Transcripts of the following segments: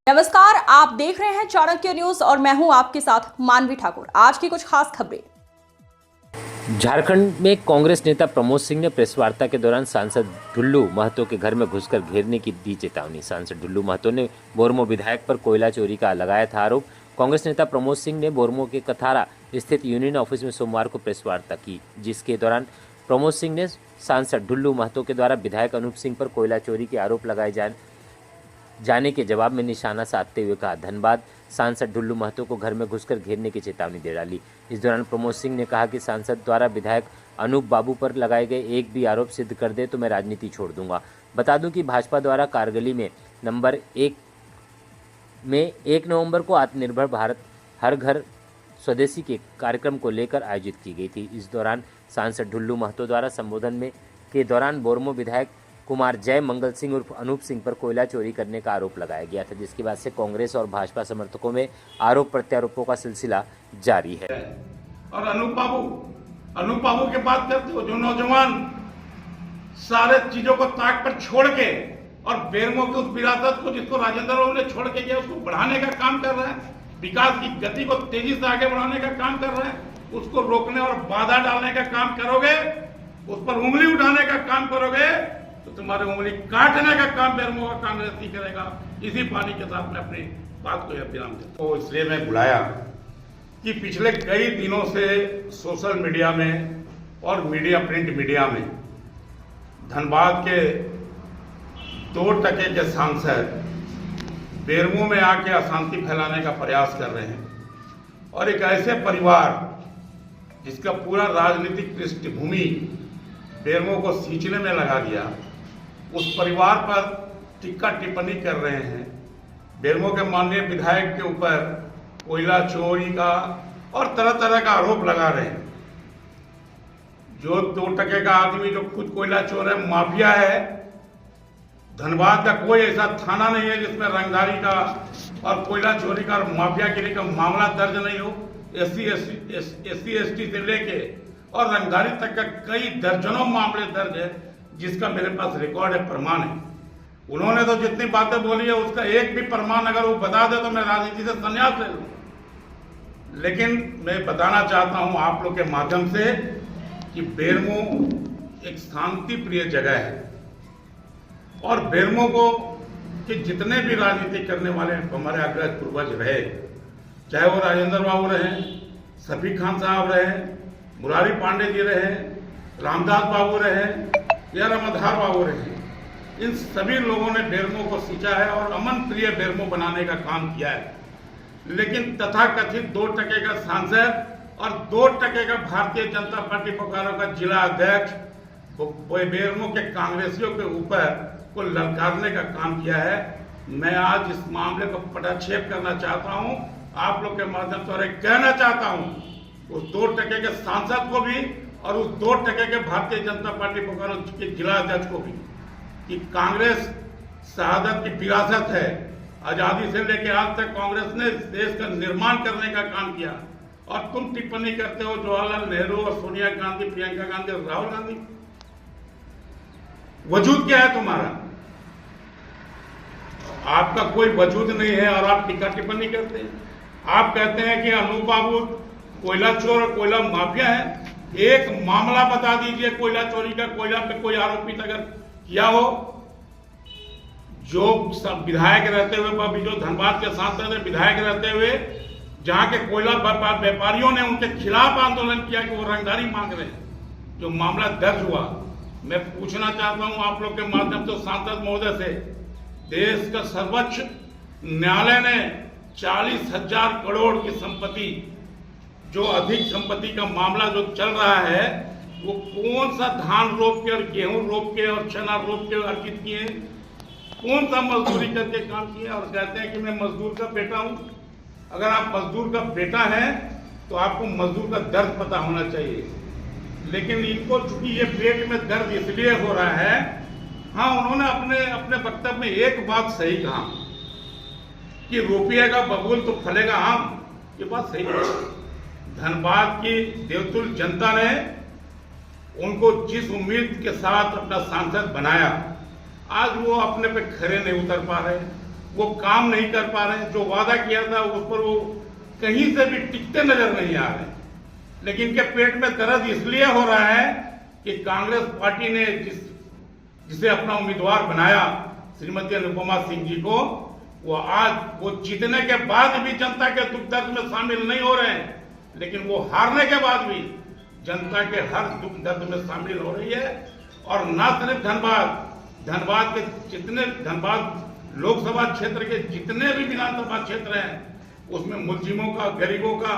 नमस्कार, आप देख रहे हैं चाणक्य न्यूज और मैं हूं आपके साथ मानवी ठाकुर। आज की कुछ खास खबरें। झारखंड में कांग्रेस नेता प्रमोद सिंह ने प्रेस वार्ता के दौरान सांसद ढुल्लू महतो के घर में घुसकर घेरने की दी चेतावनी। सांसद ढुल्लू महतो ने बोरमो विधायक पर कोयला चोरी का लगाया था आरोप। कांग्रेस नेता प्रमोद सिंह ने बोरमो के कथारा स्थित यूनियन ऑफिस में सोमवार को प्रेस वार्ता की, जिसके दौरान प्रमोद सिंह ने सांसद ढुल्लू महतो के द्वारा विधायक अनूप सिंह पर कोयला चोरी के आरोप लगाए जाने के जवाब में निशाना साधते हुए कहा, धनबाद सांसद ढुल्लू महतो को घर में घुसकर घेरने की चेतावनी दे डाली। इस दौरान प्रमोद सिंह ने कहा कि सांसद द्वारा विधायक अनूप बाबू पर लगाए गए एक भी आरोप सिद्ध कर दे तो मैं राजनीति छोड़ दूंगा। बता दूं कि भाजपा द्वारा कारगिली में नंबर 1 नवंबर को आत्मनिर्भर भारत हर घर स्वदेशी के कार्यक्रम को लेकर आयोजित की गई थी। इस दौरान सांसद ढुल्लू महतो द्वारा संबोधन के दौरान बोरमो विधायक कुमार जय मंगल सिंह उर्फ अनूप सिंह पर कोयला चोरी करने का आरोप लगाया गया था, जिसके बाद से कांग्रेस और भाजपा समर्थकों में आरोप प्रत्यारोपों का सिलसिला जारी है। और अनूप बाबू की बात करते हो, जो नौजवान सारे चीजों को ताक पर छोड़ के और बेरमो की उस विरासत को जिसको राजेंद्र बाबू ने छोड़ के गया उसको बढ़ाने का काम कर रहा है, विकास की गति को तेजी से आगे बढ़ाने का काम कर रहा है, उसको रोकने और बाधा डालने का काम करोगे, उस पर उंगली उठाने का काम करोगे तो तुम्हारे उंगली काटने का काम बेरमो का कांग्रेस नहीं करेगा। इसी पानी के साथ मैं अपनी बात को विराम देता हूं। इसलिए मैं बुलाया कि पिछले कई दिनों से सोशल मीडिया में और प्रिंट मीडिया में धनबाद के 2 टके के सांसद बेरमो में आके अशांति फैलाने का प्रयास कर रहे हैं और एक ऐसे परिवार जिसका पूरा राजनीतिक पृष्ठभूमि बेरमो को सींचने में लगा दिया, उस परिवार पर टिक्का टिप्पणी कर रहे हैं। बेरमो के माननीय विधायक के ऊपर कोयला चोरी का और तरह तरह का आरोप लगा रहे हैं। जो 2 टके का आदमी जो खुद कोयला चोर है, माफिया है। धनबाद का कोई ऐसा थाना नहीं है जिसमें रंगदारी का और कोयला चोरी का और माफियागिरी का मामला दर्ज नहीं हो। एससी एसटी से लेके और रंगदारी तक का कई दर्जनों मामले दर्ज है, जिसका मेरे पास रिकॉर्ड है, प्रमाण है। उन्होंने तो जितनी बातें बोली है उसका एक भी प्रमाण अगर वो बता दे तो मैं राजनीति से संन्यास ले लूं। लेकिन मैं बताना चाहता हूं आप लोग के माध्यम से कि बेरमो एक शांति प्रिय जगह है और बेरमो को कि जितने भी राजनीति करने वाले हमारे अग्रज पूर्वज रहे, चाहे वो राजेंद्र बाबू रहे, शफीक खान साहब रहे, मुरारी पांडे जी रहे, रामदास बाबू रहे या रमधार बाबू रहे, इन सभी लोगों ने बेरमो को सींचा है और अमन प्रिय बेरमो बनाने का काम किया है। लेकिन तथाकथित 2 टके का सांसद और 2 टके का भारतीय जनता पार्टी बोकारो का जिला अध्यक्ष बेरमो के कांग्रेसियों के ऊपर को ललकारने का काम किया है। मैं आज इस मामले को पटाक्षेप करना चाहता हूं, आप लोग के माध्यम से कहना चाहता हूं उस 2 टके के सांसद को भी और उस 2 टके के भारतीय जनता पार्टी बोकारो के जिला अध्यक्ष को भी कि कांग्रेस शहादत की विरासत है। आजादी से लेकर आज तक कांग्रेस ने देश का निर्माण करने का काम किया और तुम टिप्पणी करते हो जवाहरलाल नेहरू और सोनिया गांधी, प्रियंका गांधी और राहुल गांधी। वजूद क्या है तुम्हारा? आपका कोई वजूद नहीं है और आप टिक्का टिप्पणी करते हैं। आप कहते हैं कि अनूप बाबू कोयला चोर और कोयला माफिया है। एक मामला बता दीजिए कोयला चोरी का, कोयला पे कोई आरोपित अगर किया हो। जो सब विधायक रहते हुए, अभी जो धनबाद के सांसद है, विधायक रहते हुए जहां के कोयला व्यापारियों ने उनके खिलाफ आंदोलन किया कि वो रंगदारी मांग रहे हैं, जो मामला दर्ज हुआ। मैं पूछना चाहता हूं आप लोग के माध्यम से सांसद महोदय से, देश का सर्वोच्च न्यायालय ने 40,000 करोड़ की संपत्ति, जो अधिक संपत्ति का मामला जो चल रहा है, वो कौन सा धान रोप के और गेहूं रोप के और चना रोप के अर्जित किए, कौन सा मजदूरी करके काम किए और कहते हैं कि मैं मजदूर का बेटा हूं। अगर आप मजदूर का बेटा हैं तो आपको मजदूर का दर्द पता होना चाहिए। लेकिन इनको चूंकि ये पेट में दर्द इसलिए हो रहा है, हाँ उन्होंने अपने वक्तव्य में एक बात सही कहा कि रोपिएगा बबूल तो फलेगा आम। ये बात सही है। धनबाद की देवतुल जनता ने उनको जिस उम्मीद के साथ अपना सांसद बनाया, आज वो अपने पे खरे नहीं उतर पा रहे। वो काम नहीं कर पा रहे हैं। जो वादा किया था उस पर वो कहीं से भी टिकते नजर नहीं आ रहे। लेकिन इनके पेट में दर्द इसलिए हो रहा है कि कांग्रेस पार्टी ने जिसे अपना उम्मीदवार बनाया श्रीमती अनुपमा सिंह जी को, वो जीतने के बाद भी जनता के दुख दर्द में शामिल नहीं हो रहे हैं, लेकिन वो हारने के बाद भी जनता के हर दुख दर्द में शामिल हो रही है। और न सिर्फ धनबाद के जितने धनबाद लोकसभा क्षेत्र के जितने भी विधानसभा क्षेत्र हैं उसमें मुलजिमों का, गरीबों का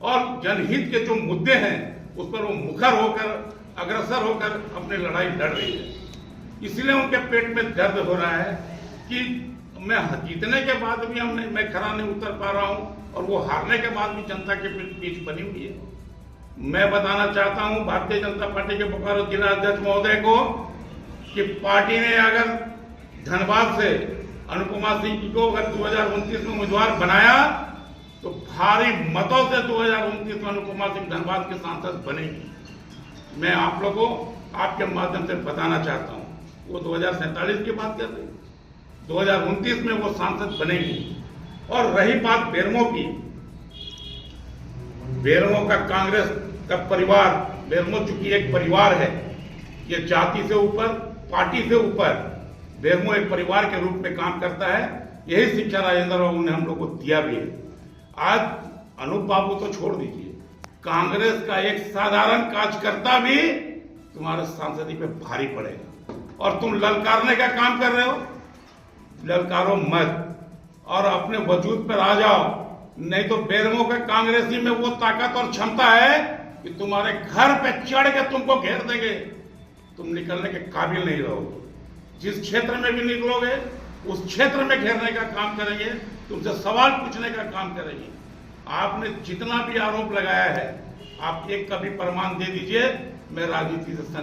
और जनहित के जो मुद्दे हैं उस पर वो मुखर होकर, अग्रसर होकर अपनी लड़ाई लड़ रही है। इसलिए उनके पेट में दर्द हो रहा है कि मैं जीतने के बाद भी मैं खरा नहीं उतर पा रहा हूं और वो हारने के बाद भी जनता के पीछ बनी हुई है। मैं बताना चाहता हूं भारतीय जनता पार्टी के बोकारो जिला अध्यक्ष महोदय को कि पार्टी ने अगर धनबाद से अनुपमा सिंह जी को अगर 2029 में उम्मीदवार बनाया तो भारी मतों से 2029 में अनुपमा सिंह धनबाद के सांसद बनेगी। मैं आप लोगों को आपके माध्यम से बताना चाहता हूं, वो 2047 की बात कर रहे हैं, 2029 में वो सांसद बनेगी। और रही बात बेरमो की, बेरमो का कांग्रेस का परिवार, बेरमो चूंकि एक परिवार है, ये जाति से ऊपर, पार्टी से ऊपर बेरमो एक परिवार के रूप में काम करता है। यही शिक्षा राजेंद्र बाबू ने हम लोग को दिया भी है। आज अनूप बाबू तो छोड़ दीजिए, कांग्रेस का एक साधारण कार्यकर्ता भी तुम्हारे सांसदी पे भारी पड़ेगा और तुम ललकारने का काम कर रहे हो। ललकारो मत और अपने वजूद पर आ जाओ, नहीं तो बेरमो के कांग्रेसी में वो ताकत और क्षमता है कि तुम्हारे घर पे चढ़ के तुमको घेर देंगे, तुम निकलने के काबिल नहीं रहोगे। जिस क्षेत्र में भी निकलोगे उस क्षेत्र में घेरने का काम करेंगे, तुमसे सवाल पूछने का काम करेंगे। आपने जितना भी आरोप लगाया है, आप एक का भी प्रमाण दे दीजिए, मैं राजनीति से